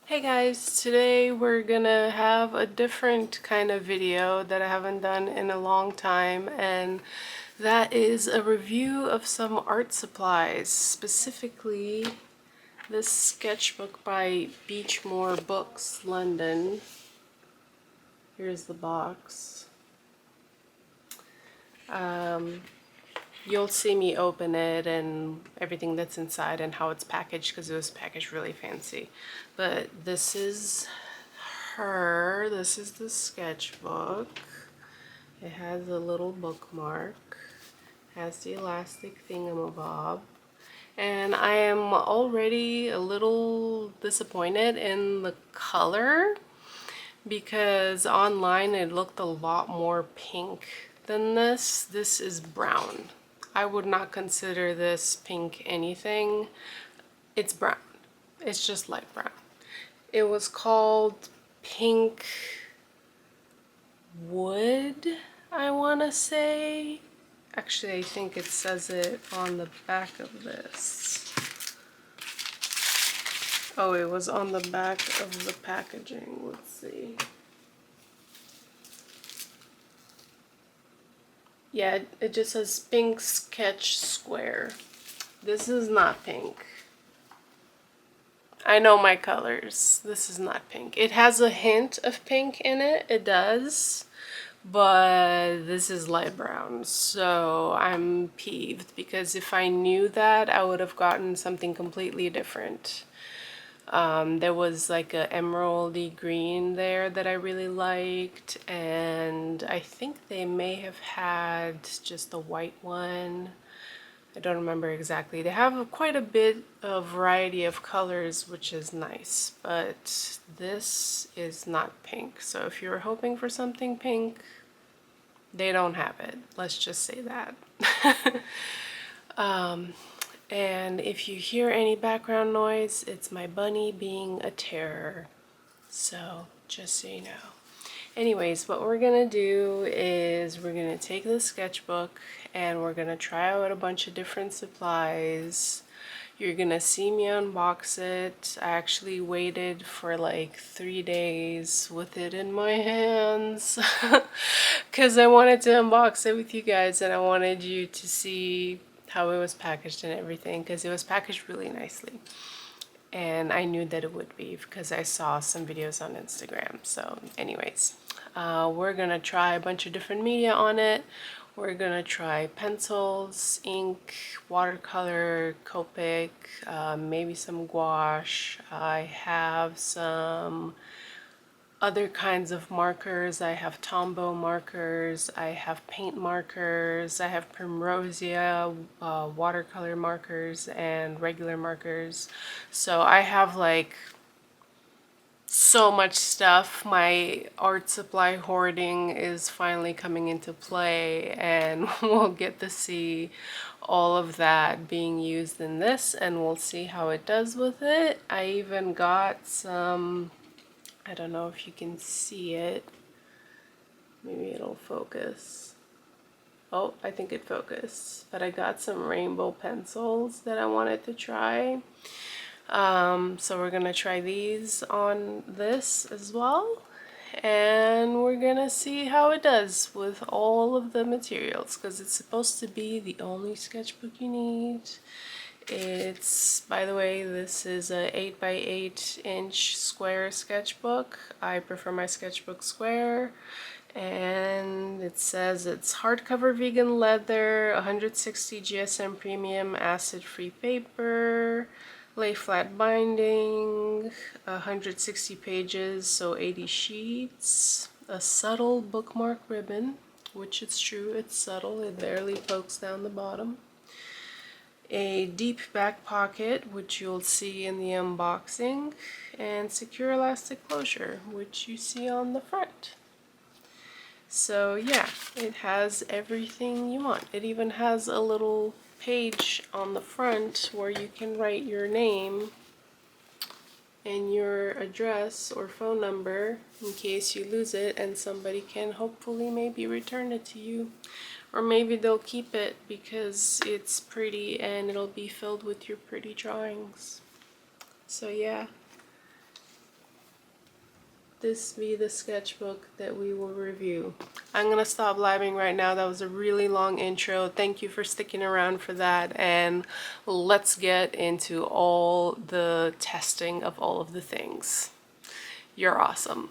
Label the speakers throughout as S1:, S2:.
S1: Hey guys, today we're gonna have a different kind of video that I haven't done in a long time, and that is a review of some art supplies, specifically this sketchbook by Beechmore Books, London. Here's the box. You'll see me open it and everything that's inside and how it's packaged because it was packaged really fancy. But this is her. This is the sketchbook. It has a little bookmark. Has the elastic thingamabob. And I am already a little disappointed in the color because online it looked a lot more pink than this. This is brown. I would not consider this pink anything. It's brown. It's just light brown. It was called Pink Wood, I want to say. Actually, I think it says it on the back of this. Oh, it was on the back of the packaging. Let's see. Yeah, it just says Pink Sketch Square. This is not pink. I know my colors. This is not pink. It has a hint of pink in it. It does. But this is light brown. So I'm peeved because if I knew that, I would have gotten something completely different. There was like a emeraldy green there that I really liked, and I think they may have had just a white one. I don't remember exactly. They have quite a bit of variety of colors, which is nice, but this is not pink. So if you're hoping for something pink, they don't have it. Let's just say that. And if you hear any background noise, it's my bunny being a terror. So, just so you know. Anyways, what we're gonna do is we're gonna take the sketchbook and we're gonna try out a bunch of different supplies. You're gonna see me unbox it. I actually waited for like 3 days with it in my hands because I wanted to unbox it with you guys and I wanted you to see how it was packaged and everything because it was packaged really nicely. And I knew that it would be because I saw some videos on Instagram. So anyways, we're gonna try a bunch of different media on it. We're gonna try pencils, ink, watercolor, copic, maybe some gouache. I have some other kinds of markers. I have tombow markers, I have paint markers, I have Primrosia watercolor markers and regular markers. So I have like so much stuff. My art supply hoarding is finally coming into play and we'll get to see all of that being used in this and we'll see how it does with it. I even got some, I don't know if you can see it. Maybe it'll focus. Oh, I think it focused. But I got some rainbow pencils that I wanted to try. So we're gonna try these on this as well. And we're gonna see how it does with all of the materials because it's supposed to be the only sketchbook you need. It's, by the way, this is a 8x8 inch square sketchbook. I prefer my sketchbook square. And it says it's hardcover vegan leather, 160 GSM premium acid-free paper, lay flat binding, 160 pages, so 80 sheets, a subtle bookmark ribbon, which it's true, it's subtle, it barely pokes down the bottom. A deep back pocket, which you'll see in the unboxing, and secure elastic closure, which you see on the front. So yeah, it has everything you want. It even has a little page on the front where you can write your name and your address or phone number in case you lose it and somebody can hopefully maybe return it to you. Or maybe they'll keep it because it's pretty and it'll be filled with your pretty drawings. So yeah, this be the sketchbook that we will review. I'm gonna stop blabbing right now. That was a really long intro. Thank you for sticking around for that, and let's get into all the testing of all of the things. You're awesome.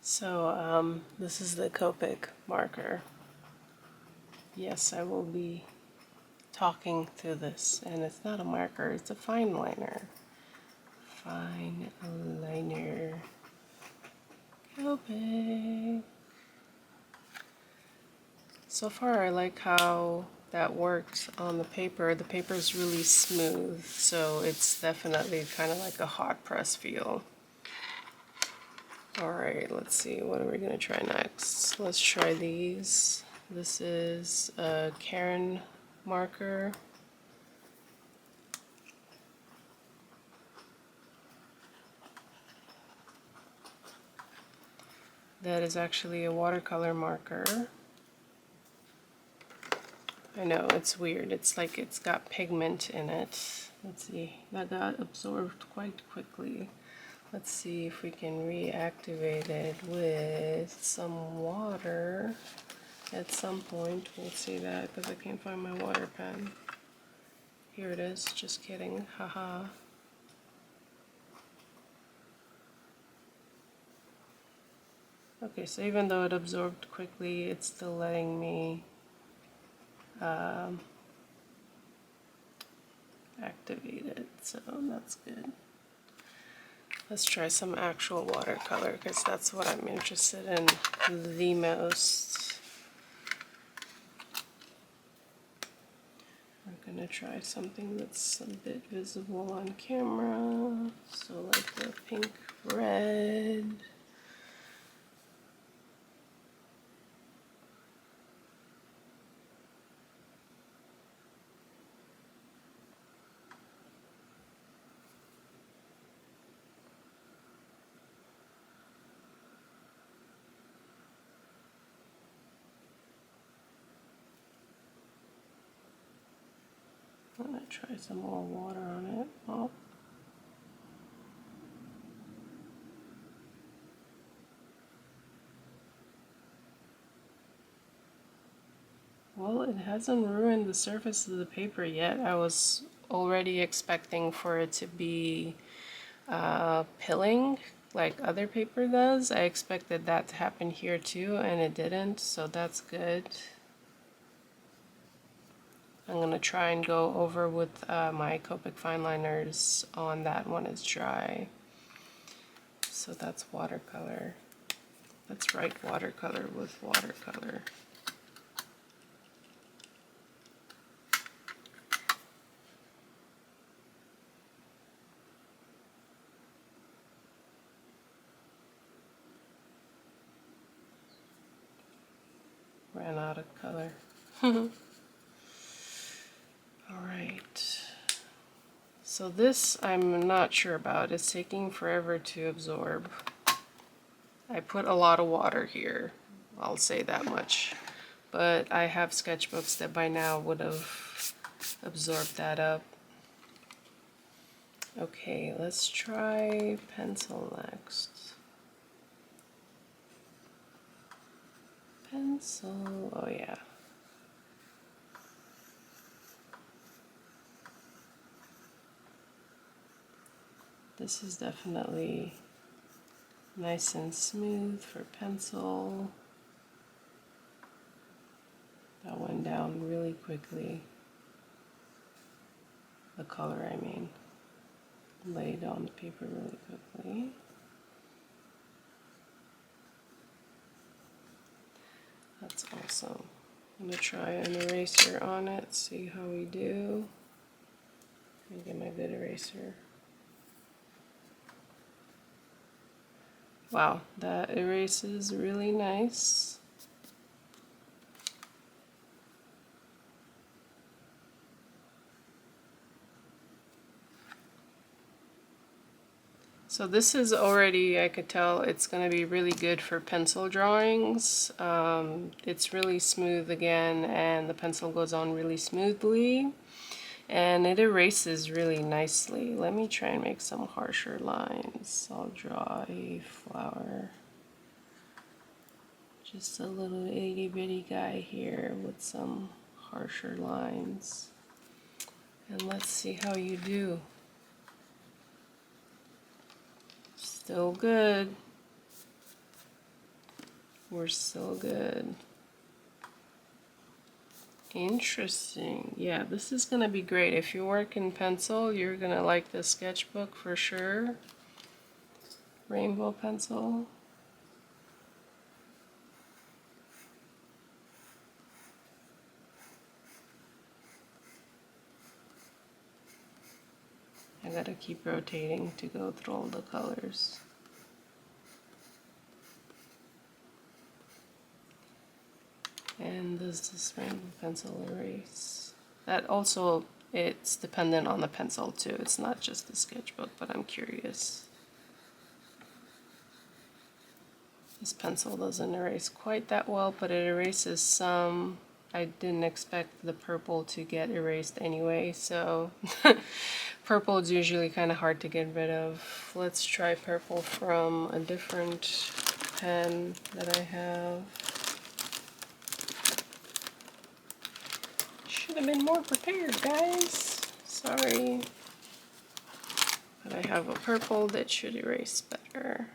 S1: So this is the Copic marker. Yes, I will be talking through this, and it's not a marker, it's a fine liner. Fine liner. Copic. So far I like how that works on the paper. The paper is really smooth, so it's definitely kind of like a hot press feel. Alright, let's see, what are we going to try next? Let's try these. This is a Karin marker. That is actually a watercolor marker. I know, it's weird. It's like it's got pigment in it. Let's see, that got absorbed quite quickly. Let's see if we can reactivate it with some water at some point. We'll see that because I can't find my water pen. Here it is, just kidding, haha. Okay, so even though it absorbed quickly, it's still letting me activate it, so that's good. Let's try some actual watercolor because that's what I'm interested in the most. We're gonna try something that's a bit visible on camera, so like the pink red. I'm gonna try some more water on it. Oh. Well, it hasn't ruined the surface of the paper yet. I was already expecting for it to be pilling like other paper does. I expected that to happen here too, and it didn't, so that's good. I'm going to try and go over with my Copic fine liners on that one is dry. So that's watercolor. Let's write watercolor with watercolor. Ran out of color. Alright. So this I'm not sure about. It's taking forever to absorb. I put a lot of water here, I'll say that much. But I have sketchbooks that by now would have absorbed that up. Okay, let's try pencil next. Pencil, oh yeah. This is definitely nice and smooth for pencil. That went down really quickly. The color, I mean. Laid on the paper really quickly. That's awesome. I'm going to try an eraser on it, see how we do. Let me get my good eraser. Wow, that erases really nice. So this is already, I could tell it's going to be really good for pencil drawings. It's really smooth again, and the pencil goes on really smoothly. And it erases really nicely. Let me try and make some harsher lines. I'll draw a flower. Just a little itty bitty guy here with some harsher lines. And let's see how you do. Still good. We're still good. Interesting. Yeah, this is going to be great. If you work in pencil, you're going to like this sketchbook for sure. Rainbow pencil. I gotta keep rotating to go through all the colors. And does this rainbow pencil erase? That also, it's dependent on the pencil too. It's not just the sketchbook, but I'm curious. This pencil doesn't erase quite that well, but it erases some. I didn't expect the purple to get erased anyway, so purple is usually kind of hard to get rid of. Let's try purple from a different pen that I have. Should have been more prepared, guys. Sorry. But I have a purple that should erase better.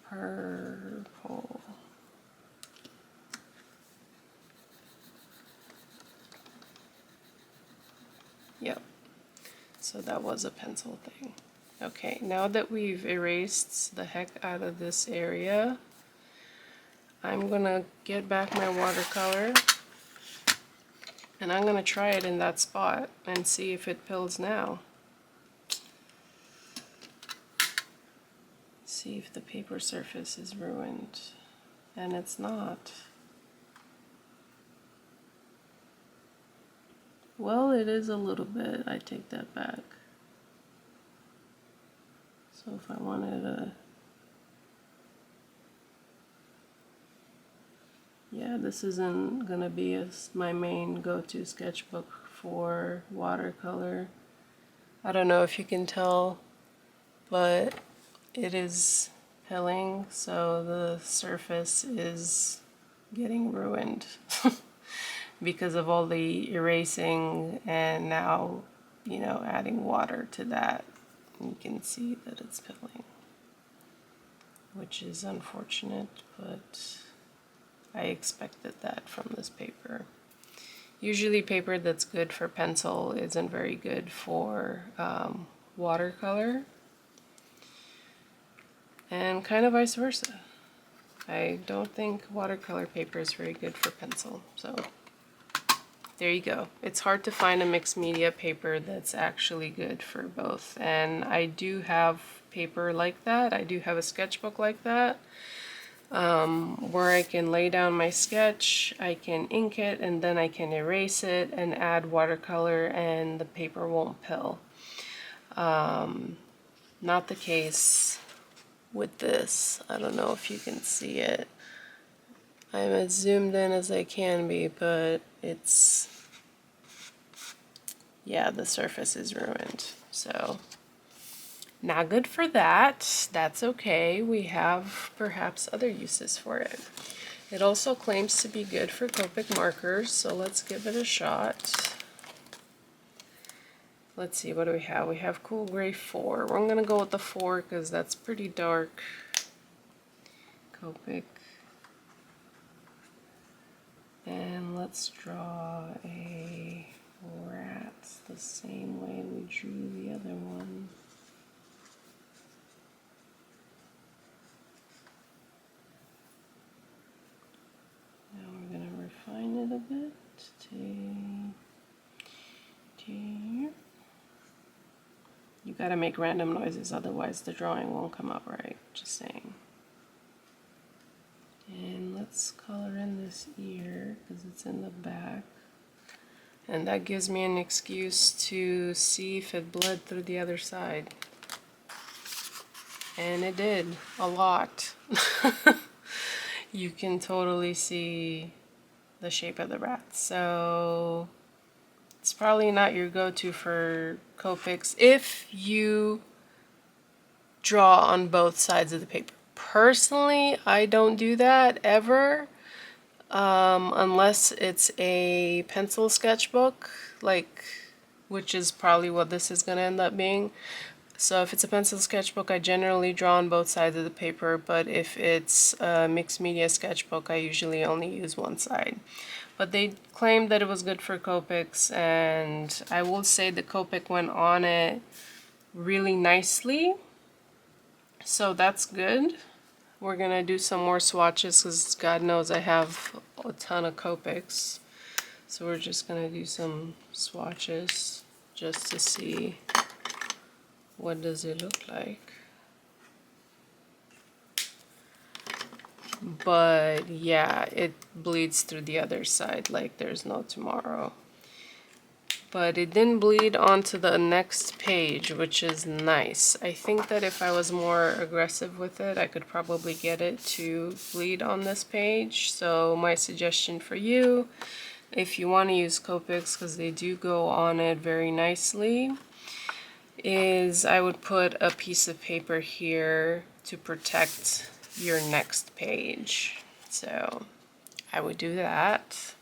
S1: Purple. Yep. So that was a pencil thing. Okay, now that we've erased the heck out of this area, I'm gonna get back my watercolor and I'm gonna try it in that spot and see if it pills now. See if the paper surface is ruined, and it's not. Well, it is a little bit. I take that back. So if I wanted to Yeah, this isn't gonna be my main go-to sketchbook for watercolor. I don't know if you can tell, but it is pilling, so the surface is getting ruined because of all the erasing and now, you know, adding water to that. You can see that it's pilling, which is unfortunate, but I expected that from this paper. Usually paper that's good for pencil isn't very good for watercolor, and kind of vice versa. I don't think watercolor paper is very good for pencil, so there you go. It's hard to find a mixed media paper that's actually good for both, and I do have paper like that. I do have a sketchbook like that, where I can lay down my sketch, I can ink it, and then I can erase it and add watercolor and the paper won't pill. Not the case with this. I don't know if you can see it. I'm as zoomed in as I can be, but it's, yeah, the surface is ruined. So not good for that. That's okay. We have perhaps other uses for it. It also claims to be good for Copic markers, so let's give it a shot. Let's see, what do we have? We have Cool Gray 4. We're going to go with the 4 because that's pretty dark. Copic. And let's draw a rat the same way we drew the other one. Now we're going to refine it a bit to here. You gotta make random noises, otherwise the drawing won't come out right, just saying. And let's color in this ear, because it's in the back. And that gives me an excuse to see if it bled through the other side. And it did, a lot. You can totally see the shape of the rat. So it's probably not your go-to for Copics if you draw on both sides of the paper. Personally, I don't do that ever, unless it's a pencil sketchbook, like, which is probably what this is going to end up being. So if it's a pencil sketchbook, I generally draw on both sides of the paper, but if it's a mixed media sketchbook, I usually only use one side. But they claimed that it was good for Copics, and I will say the Copic went on it really nicely, so that's good. We're gonna do some more swatches because God knows I have a ton of Copics, so we're just gonna do some swatches just to see what does it look like. But yeah, it bleeds through the other side like there's no tomorrow. But it didn't bleed onto the next page, which is nice. I think that if I was more aggressive with it, I could probably get it to bleed on this page. So my suggestion for you, if you want to use Copics, because they do go on it very nicely, is I would put a piece of paper here to protect your next page. So I would do that.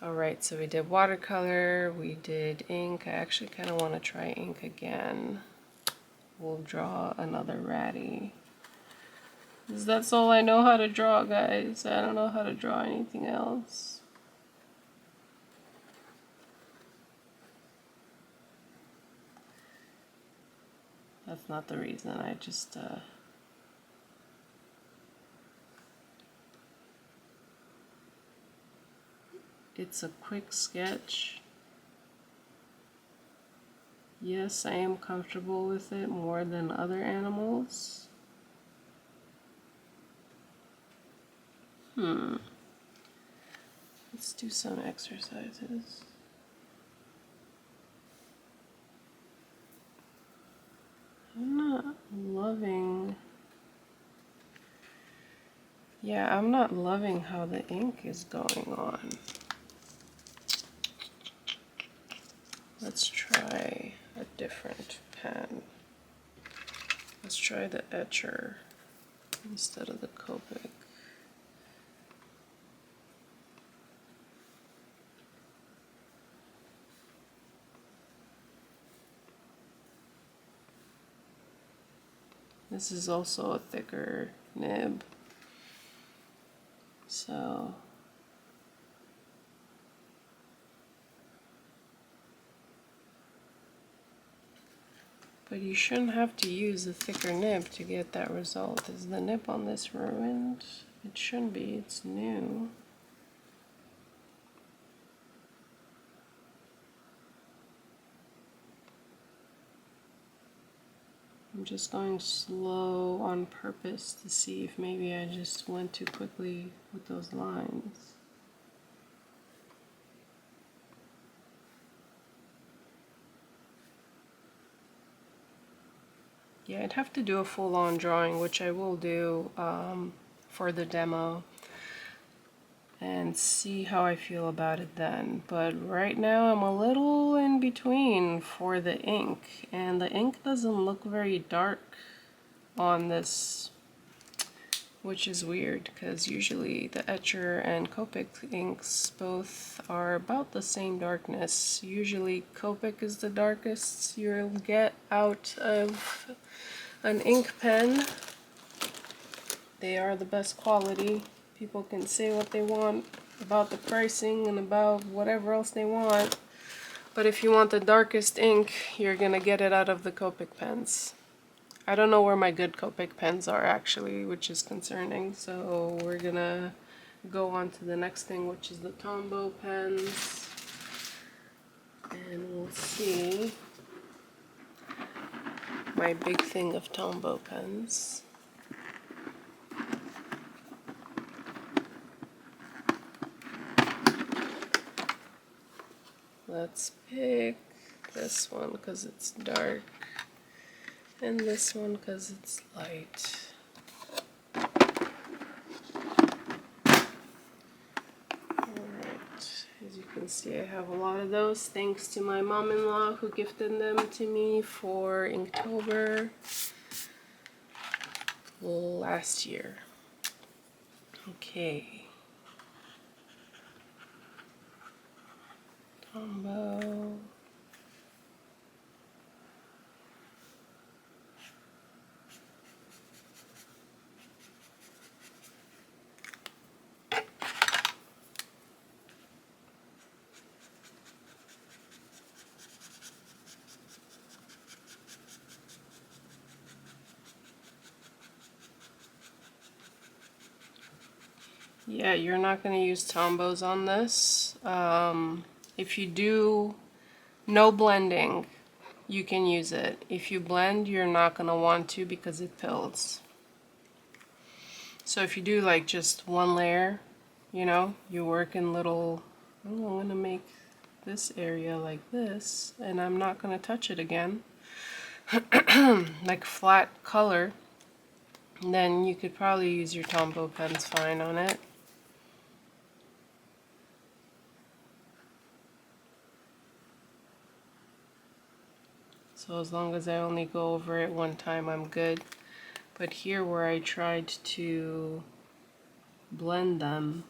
S1: Alright, so we did watercolor, we did ink. I actually kind of want to try ink again. We'll draw another ratty. 'Cause that's all I know how to draw, guys. I don't know how to draw anything else. That's not the reason, I just it's a quick sketch. Yes, I am comfortable with it more than other animals. Let's do some exercises. I'm not loving Yeah, I'm not loving how the ink is going on. Let's try a different pen. Let's try the etcher instead of the Copic. This is also a thicker nib. So but you shouldn't have to use a thicker nib to get that result. Is the nib on this ruined? It shouldn't be, it's new. I'm just going slow on purpose to see if maybe I just went too quickly with those lines. Yeah, I'd have to do a full-on drawing, which I will do for the demo, and see how I feel about it then. But right now I'm a little in between for the ink, and the ink doesn't look very dark on this, which is weird because usually the etcher and Copic inks both are about the same darkness. Usually Copic is the darkest you'll get out of an ink pen. They are the best quality. People can say what they want about the pricing and about whatever else they want, but if you want the darkest ink, you're gonna get it out of the Copic pens. I don't know where my good Copic pens are actually, which is concerning, so we're gonna go on to the next thing, which is the Tombow pens, and we'll see my big thing of Tombow pens. Let's pick this one because it's dark, and this one because it's light. Alright, as you can see, I have a lot of those thanks to my mom-in-law who gifted them to me for Inktober last year. Okay. Tombow. Yeah, you're not going to use Tombows on this. If you do no blending, you can use it. If you blend, you're not going to want to because it pills. So if you do like just one layer, you know, you work in little, oh, I'm going to make this area like this, and I'm not going to touch it again, like flat color, then you could probably use your Tombow pens fine on it. So as long as I only go over it one time, I'm good. But here where I tried to blend them,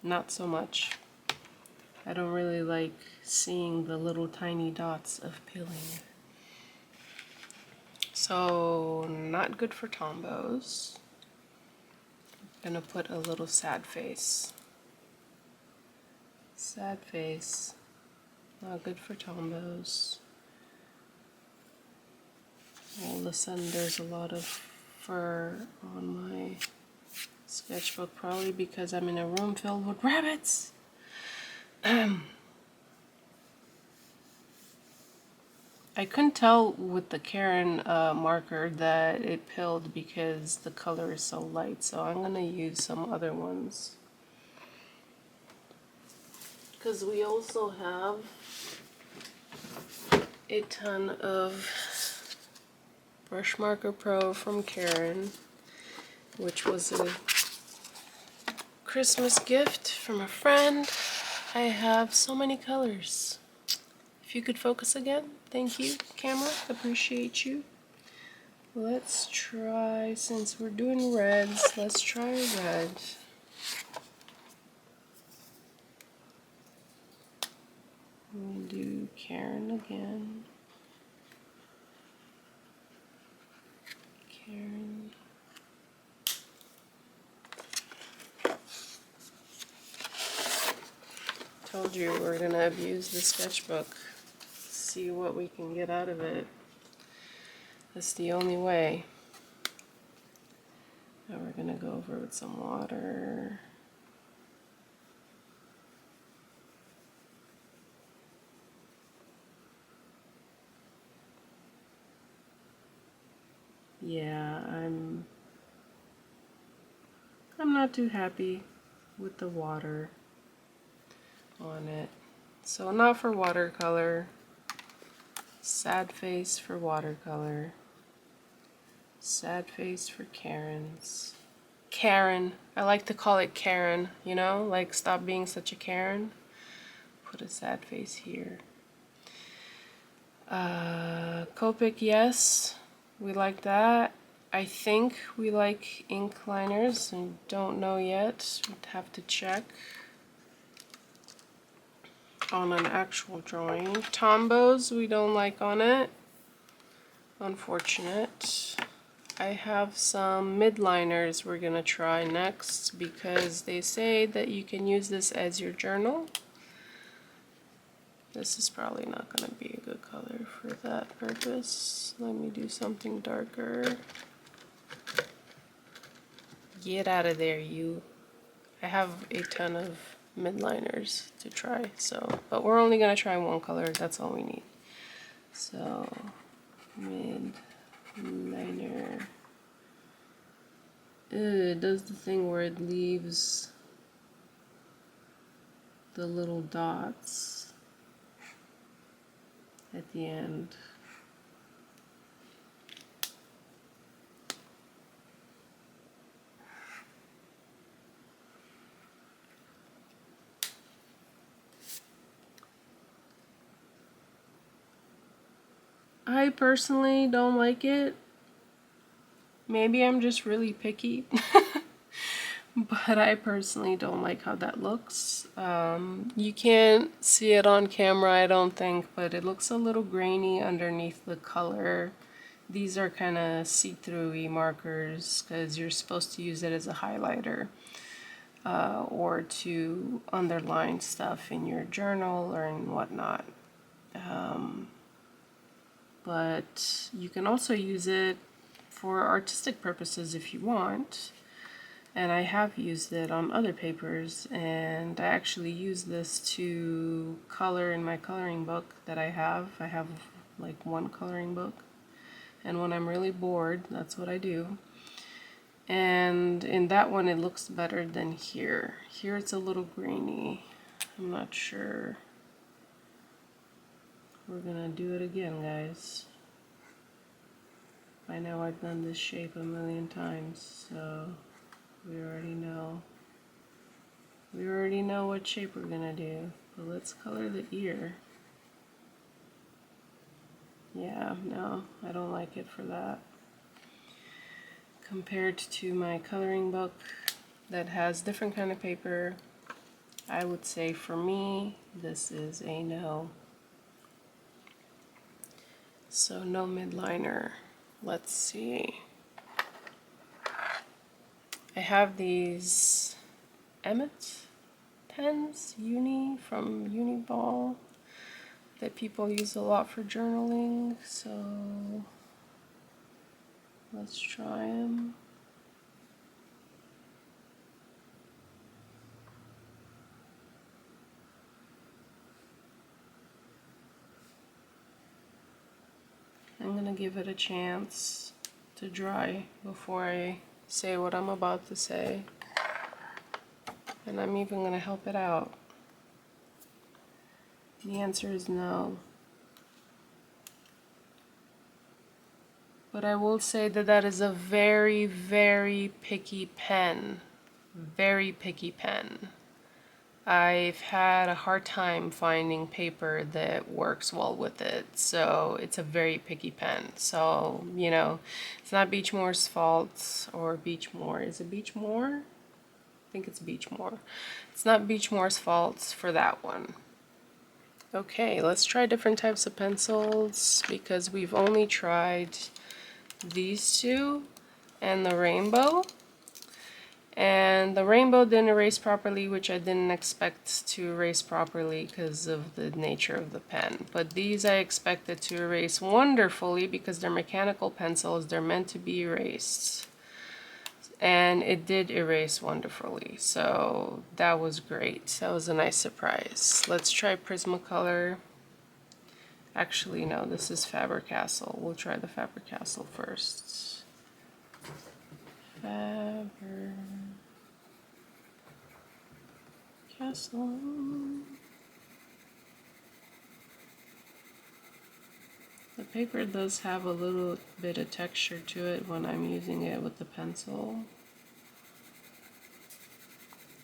S1: not so much. I don't really like seeing the little tiny dots of peeling. So not good for Tombows. I'm gonna put a little sad face. Sad face, not good for Tombows. All of a sudden there's a lot of fur on my sketchbook, probably because I'm in a room filled with rabbits. I couldn't tell with the Karin marker that it pilled because the color is so light, so I'm gonna use some other ones. Because we also have a ton of Brush Marker Pro from Karin, which was a Christmas gift from a friend. I have so many colors. If you could focus again, thank you, camera, appreciate you. Let's try, since we're doing reds, let's try red. We'll do Karin again. Karin. Told you we're gonna abuse the sketchbook. See what we can get out of it. That's the only way. Now we're gonna go over with some water. Yeah, I'm not too happy with the water on it. So not for watercolor. Sad face for watercolor. Sad face for Karen's. Karin. I like to call it Karin, you know? Like, stop being such a Karin. Put a sad face here. Copic, yes. We like that. I think we like ink liners. I don't know yet. We'd have to check on an actual drawing. Tombows we don't like on it. Unfortunate. I have some midliners we're gonna try next because they say that you can use this as your journal. This is probably not gonna be a good color for that purpose. Let me do something darker. Get out of there, you. I have a ton of midliners to try, so, but we're only gonna try one color, that's all we need. So, midliner. It does the thing where it leaves the little dots at the end. I personally don't like it. Maybe I'm just really picky. But I personally don't like how that looks. You can't see it on camera, I don't think, but it looks a little grainy underneath the color. These are kind of see-through-y markers because you're supposed to use it as a highlighter or to underline stuff in your journal or in whatnot. But you can also use it for artistic purposes if you want. And I have used it on other papers, and I actually use this to color in my coloring book that I have. I have like one coloring book, and when I'm really bored, that's what I do. And in that one it looks better than here. Here it's a little grainy. I'm not sure. We're gonna do it again, guys. I know I've done this shape a million times, so we already know. We already know what shape we're gonna do. But let's color the ear. Yeah, no, I don't like it for that. Compared to my coloring book that has different kind of paper, I would say for me, this is a no. So no midliner. Let's see. I have these emott pens, from Uniball, that people use a lot for journaling, so let's try them. I'm gonna give it a chance to dry before I say what I'm about to say. And I'm even gonna help it out. The answer is no. But I will say that that is a very, very picky pen. very picky pen. I've had a hard time finding paper that works well with it, so it's a very picky pen. So, you know, it's not Beechmore's fault, or Beechmore. Is it Beechmore? I think it's Beechmore. It's not Beechmore's fault for that one. Okay, let's try different types of pencils because we've only tried these two and the rainbow. And the rainbow didn't erase properly, which I didn't expect to erase properly because of the nature of the pen. But these I expected to erase wonderfully because they're mechanical pencils. They're meant to be erased. And it did erase wonderfully. So that was great. That was a nice surprise. Let's try Prismacolor. Actually, no, this is Faber-Castell. We'll try the Faber-Castell first. Faber-Castell. The paper does have a little bit of texture to it when I'm using it with the pencil.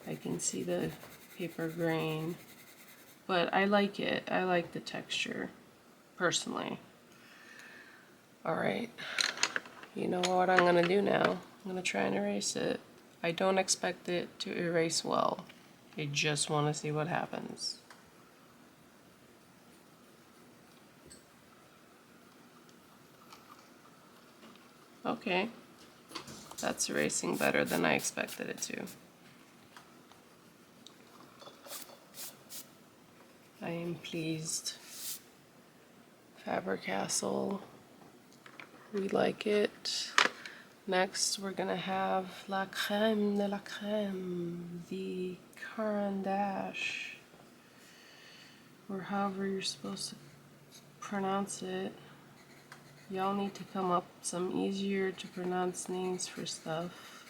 S1: I can see the paper grain, but I like it. I like the texture, personally. Alright, you know what I'm gonna do now? I'm gonna try and erase it. I don't expect it to erase well. I just want to see what happens. Okay, that's erasing better than I expected it to. I am pleased. Faber-Castell, we like it. Next, we're gonna have La Crème de la Crème, the Karin dash, or however you're supposed to pronounce it. Y'all need to come up with some easier to pronounce names for stuff.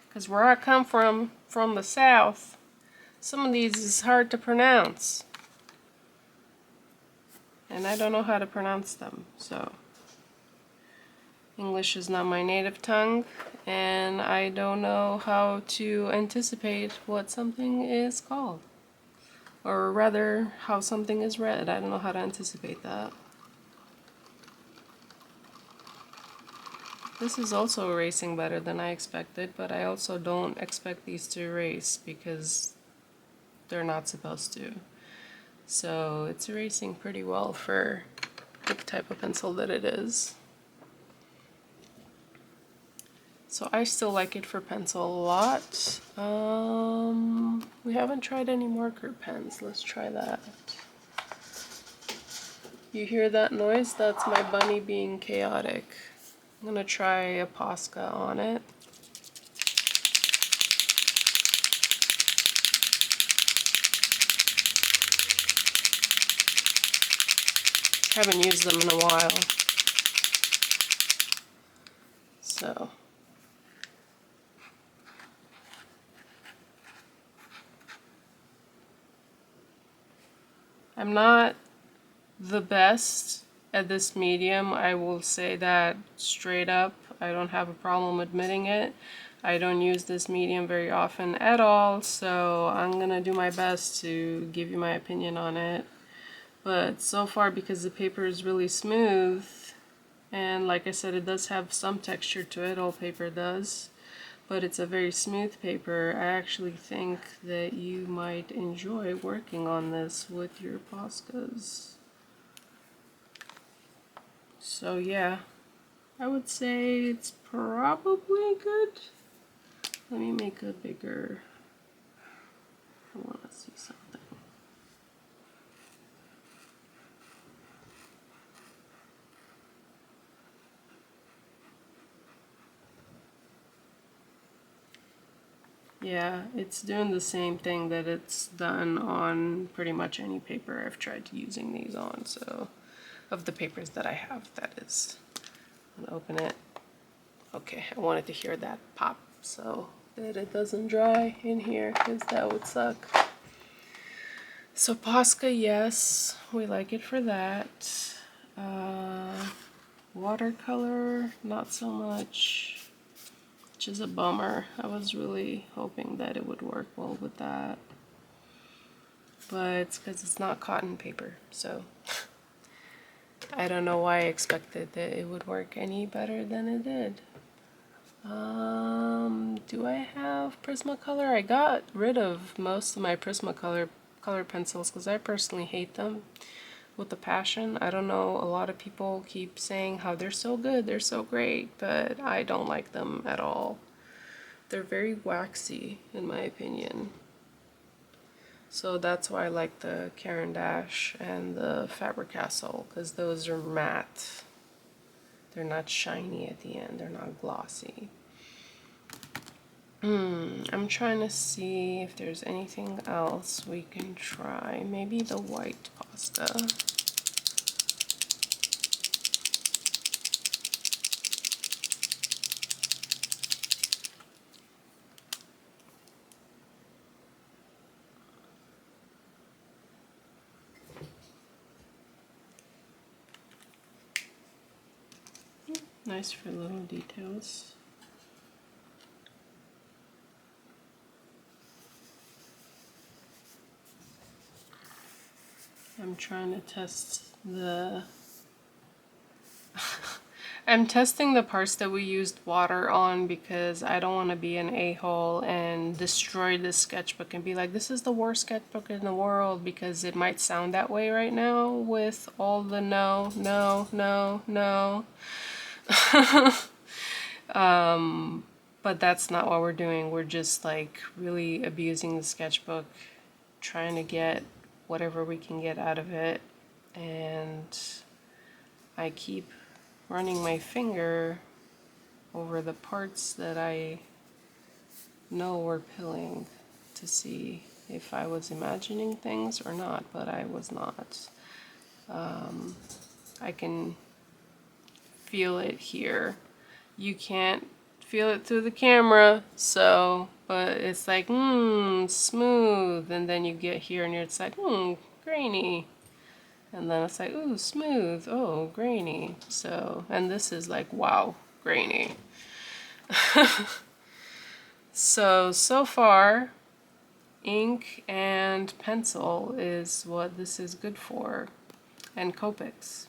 S1: Because where I come from the south, some of these is hard to pronounce. And I don't know how to pronounce them, so. English is not my native tongue, and I don't know how to anticipate what something is called. Or rather, how something is read. I don't know how to anticipate that. This is also erasing better than I expected, but I also don't expect these to erase because they're not supposed to. So it's erasing pretty well for the type of pencil that it is. So I still like it for pencil a lot. We haven't tried any marker pens. Let's try that. You hear that noise? That's my bunny being chaotic. I'm gonna try a posca on it. Haven't used them in a while. So. I'm not the best at this medium. I will say that straight up. I don't have a problem admitting it. I don't use this medium very often at all, so I'm gonna do my best to give you my opinion on it. But so far, because the paper is really smooth, and like I said, it does have some texture to it, all paper does, but it's a very smooth paper. I actually think that you might enjoy working on this with your poscas. So yeah, I would say it's probably good. Let me make a bigger, I want to see something. Yeah, it's doing the same thing that it's done on pretty much any paper I've tried using these on, so, of the papers that I have, that is. I'm gonna open it. Okay, I wanted to hear that pop, so that it doesn't dry in here, because that would suck. So posca, yes, we like it for that. Watercolor, not so much, which is a bummer. I was really hoping that it would work well with that. But it's because it's not cotton paper, so I don't know why I expected that it would work any better than it did. Do I have Prismacolor? I got rid of most of my Prismacolor color pencils because I personally hate them with a passion. I don't know, a lot of people keep saying how they're so good, they're so great, but I don't like them at all. They're very waxy in my opinion. So that's why I like the Karin Dash and the Faber-Castell, because those are matte. They're not shiny at the end, they're not glossy. I'm trying to see if there's anything else we can try. Maybe the white pasta. Nice for little details. I'm trying to test the I'm testing the parts that we used water on because I don't want to be an a-hole and destroy this sketchbook and be like, this is the worst sketchbook in the world, because it might sound that way right now with all the no, no, no, no. But that's not what we're doing. We're just like really abusing the sketchbook, trying to get whatever we can get out of it, and I keep running my finger over the parts that I know were pilling to see if I was imagining things or not, but I was not. I can feel it here. You can't feel it through the camera, so, but it's like, smooth, and then you get here and it's like, grainy. And then it's like, ooh, smooth, oh, grainy. So, and this is like, wow, grainy. So far, ink and pencil is what this is good for, and copics.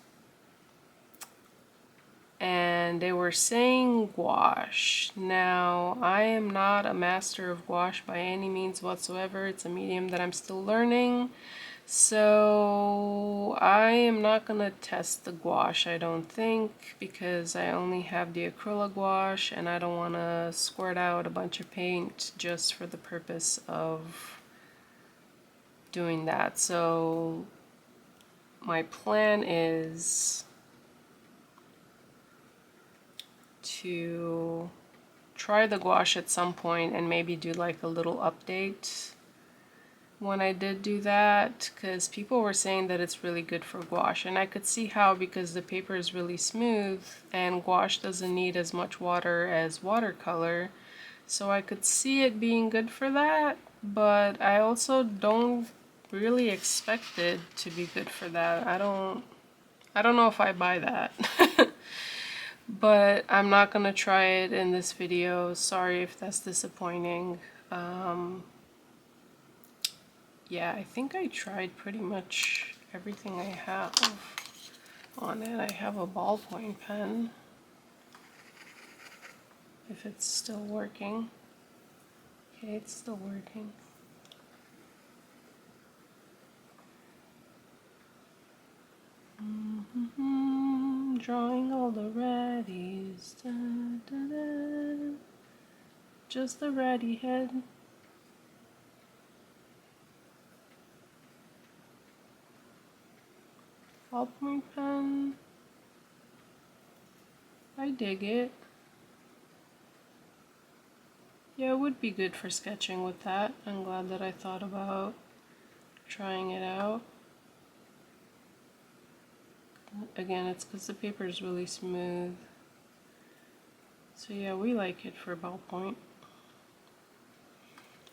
S1: And they were saying gouache. Now, I am not a master of gouache by any means whatsoever. It's a medium that I'm still learning. So I am not going to test the gouache, I don't think, because I only have the acrylic gouache and I don't want to squirt out a bunch of paint just for the purpose of doing that. So my plan is to try the gouache at some point and maybe do like a little update when I did do that, because people were saying that it's really good for gouache, and I could see how, because the paper is really smooth and gouache doesn't need as much water as watercolor, so I could see it being good for that, but I also don't really expect it to be good for that. I don't know if I buy that. But I'm not gonna try it in this video. Sorry if that's disappointing. Yeah, I think I tried pretty much everything I have on it. I have a ballpoint pen, if it's still working. Okay, it's still working. Drawing all the ratties. Da, da, da. Just the ratty head. Ballpoint pen. I dig it. Yeah, it would be good for sketching with that. I'm glad that I thought about trying it out. Again, it's because the paper is really smooth. So yeah, we like it for ballpoint.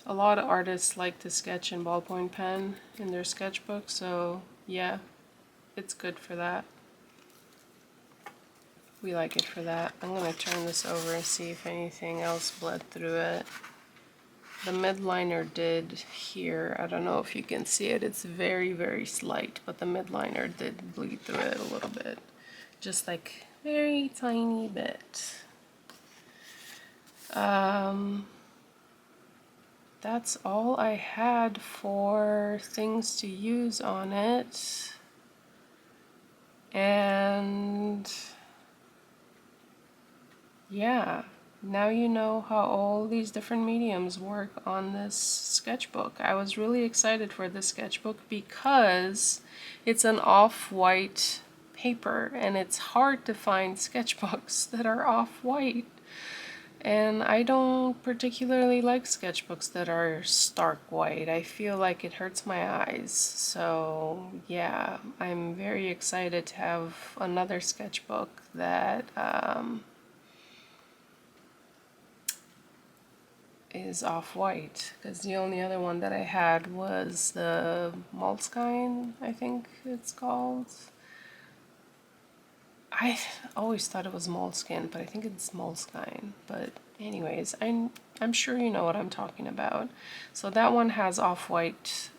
S1: A lot of artists like to sketch in ballpoint pen in their sketchbook, so yeah, it's good for that. We like it for that. I'm going to turn this over and see if anything else bled through it. The midliner did here. I don't know if you can see it. It's very, very slight, but the midliner did bleed through it a little bit. Just like very tiny bit. That's all I had for things to use on it. And yeah, now you know how all these different mediums work on this sketchbook. I was really excited for this sketchbook because it's an off-white paper and it's hard to find sketchbooks that are off-white. And I don't particularly like sketchbooks that are stark white. I feel like it hurts my eyes. So yeah, I'm very excited to have another sketchbook that is off-white, because the only other one that I had was the Moleskine, I think it's called. I always thought it was Moleskine, but I think it's Moleskine. But anyways, I'm sure you know what I'm talking about. So that one has off-white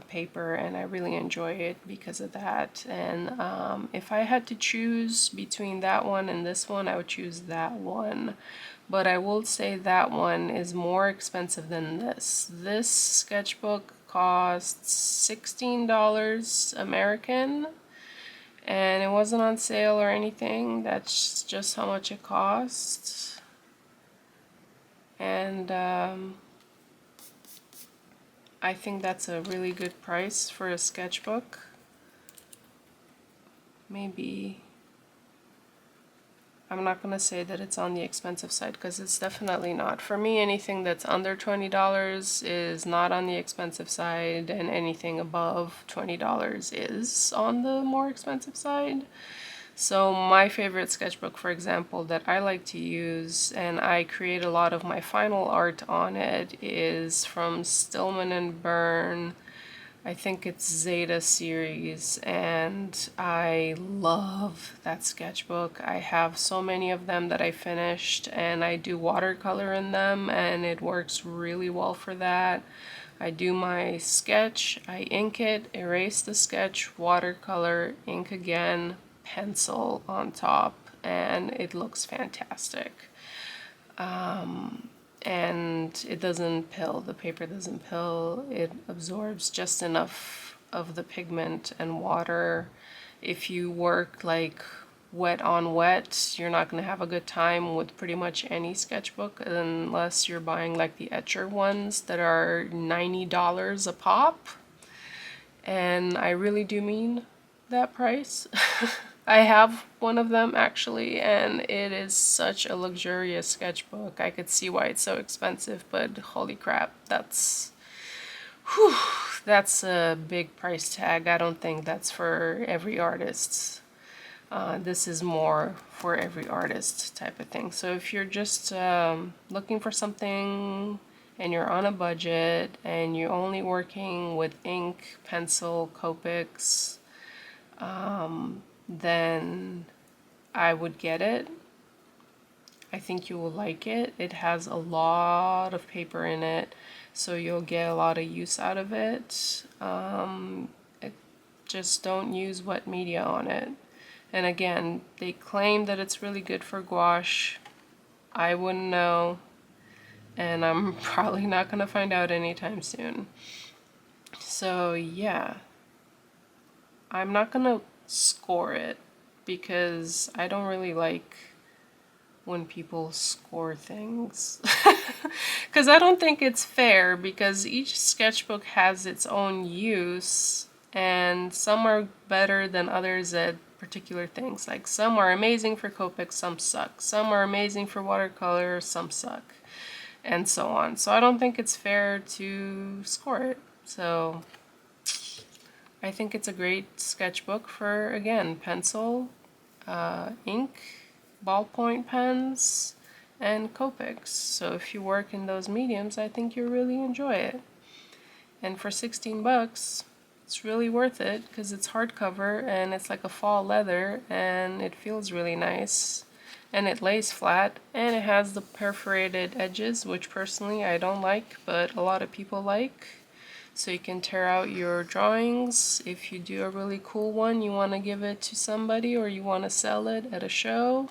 S1: paper, and I really enjoy it because of that. And if I had to choose between that one and this one, I would choose that one. But I will say that one is more expensive than this. This sketchbook costs $16 American. And it wasn't on sale or anything. That's just how much it costs. And I think that's a really good price for a sketchbook. Maybe, I'm not going to say that it's on the expensive side, because it's definitely not. For me, anything that's under $20 is not on the expensive side, and anything above $20 is on the more expensive side. So my favorite sketchbook, for example, that I like to use, and I create a lot of my final art on it, is from Stillman and Byrne. I think it's Zeta series, and I love that sketchbook. I have so many of them that I finished, and I do watercolor in them, and it works really well for that. I do my sketch, I ink it, erase the sketch, watercolor, ink again, pencil on top, and it looks fantastic. And it doesn't pill, the paper doesn't pill, it absorbs just enough of the pigment and water. If you work like wet on wet, you're not going to have a good time with pretty much any sketchbook unless you're buying like the etcher ones that are $90 a pop. And I really do mean that price. I have one of them actually, and it is such a luxurious sketchbook. I could see why it's so expensive, but holy crap, that's a big price tag. I don't think that's for every artist. This is more for every artist type of thing. So if you're just looking for something and you're on a budget and you're only working with ink, pencil, copics, then I would get it. I think you will like it. It has a lot of paper in it, so you'll get a lot of use out of it. Just don't use wet media on it. And again, they claim that it's really good for gouache. I wouldn't know, and I'm probably not going to find out anytime soon. So yeah, I'm not going to score it because I don't really like when people score things. Because I don't think it's fair, because each sketchbook has its own use, and some are better than others at particular things. Like some are amazing for Copics, some suck. Some are amazing for watercolor, some suck, and so on. So I don't think it's fair to score it. So I think it's a great sketchbook for, again, pencil, ink, ballpoint pens, and copics. So if you work in those mediums, I think you'll really enjoy it. And for 16 bucks, it's really worth it because it's hardcover and it's like a fall leather and it feels really nice. And it lays flat and it has the perforated edges, which personally I don't like, but a lot of people like. So you can tear out your drawings. If you do a really cool one, you want to give it to somebody or you want to sell it at a show,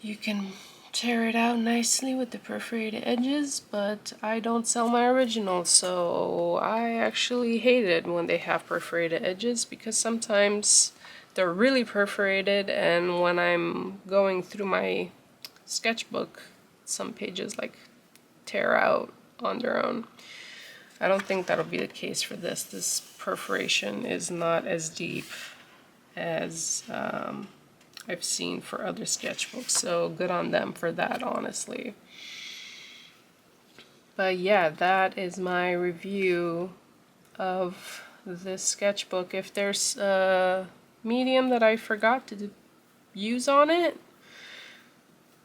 S1: you can tear it out nicely with the perforated edges, but I don't sell my originals, so I actually hate it when they have perforated edges because sometimes they're really perforated, and when I'm going through my sketchbook, some pages like tear out on their own. I don't think that'll be the case for this. This perforation is not as deep as I've seen for other sketchbooks, so good on them for that, honestly. But yeah, that is my review of this sketchbook. If there's a medium that I forgot to use on it,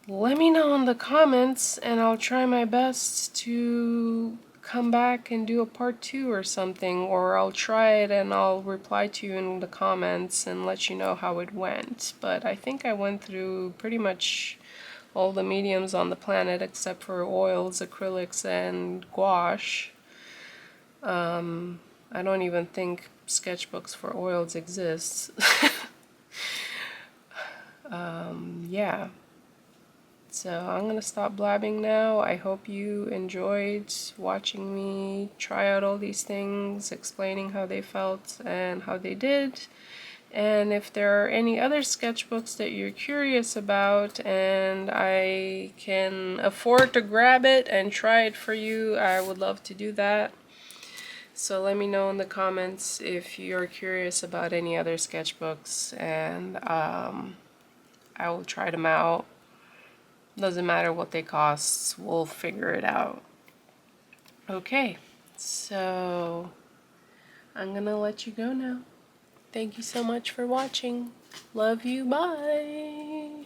S1: let me know in the comments and I'll try my best to come back and do a part 2 or something, or I'll try it and I'll reply to you in the comments and let you know how it went. But I think I went through pretty much all the mediums on the planet except for oils, acrylics, and gouache. I don't even think sketchbooks for oils exist. Yeah. So I'm gonna stop blabbing now. I hope you enjoyed watching me try out all these things, explaining how they felt and how they did. And if there are any other sketchbooks that you're curious about and I can afford to grab it and try it for you, I would love to do that. So let me know in the comments if you're curious about any other sketchbooks, and I will try them out. Doesn't matter what they cost, we'll figure it out. Okay, so I'm gonna let you go now. Thank you so much for watching. Love you, bye!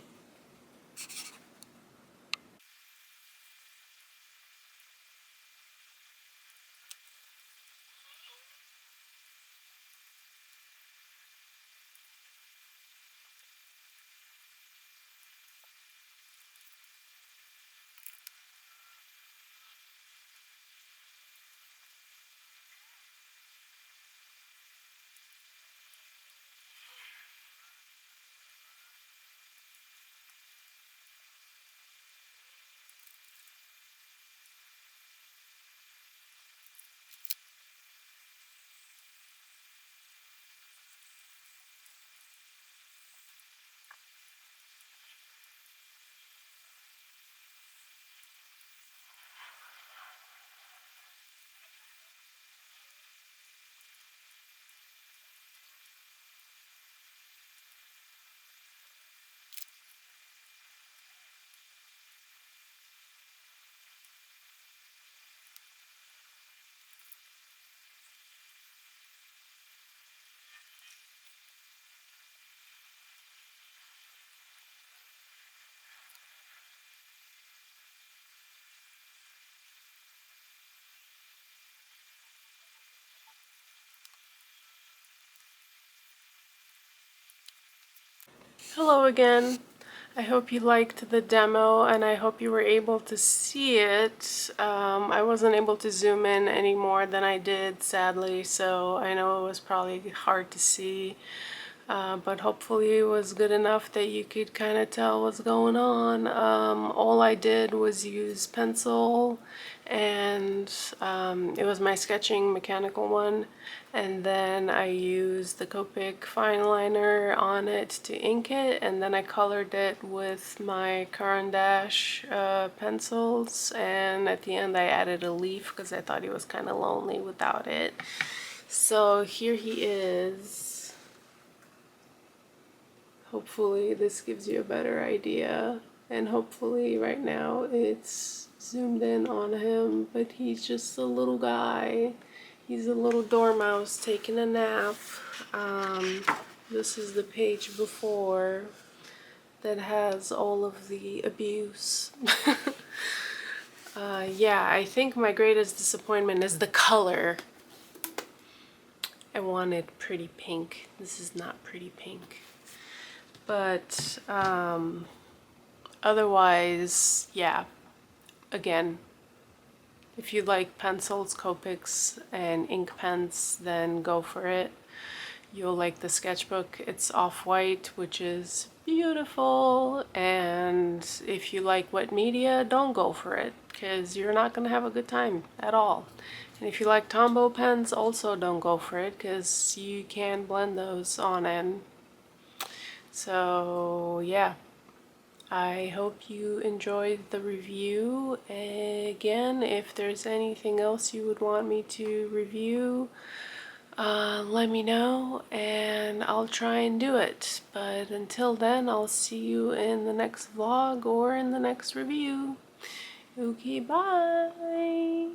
S1: Hello again. I hope you liked the demo and I hope you were able to see it. I wasn't able to zoom in any more than I did, sadly, so I know it was probably hard to see. But hopefully it was good enough that you could kind of tell what's going on. All I did was use pencil, and it was my sketching mechanical one, and then I used the Copic fine liner on it to ink it, and then I colored it with my Karin Dash pencils, and at the end I added a leaf because I thought he was kind of lonely without it. So here he is. Hopefully this gives you a better idea, and hopefully right now it's zoomed in on him, but he's just a little guy. He's a little dormouse taking a nap. This is the page before. that has all of the abuse. Yeah, I think my greatest disappointment is the color. I wanted pretty pink. This is not pretty pink. But otherwise, yeah, again, if you like pencils, copics, and ink pens, then go for it. You'll like the sketchbook. It's off-white, which is beautiful, and if you like wet media, don't go for it, because you're not going to have a good time at all. And if you like tombow pens, also don't go for it, because you can blend those on in. So yeah, I hope you enjoyed the review. Again, if there's anything else you would want me to review, let me know and I'll try and do it. But until then, I'll see you in the next vlog or in the next review. Okay, bye!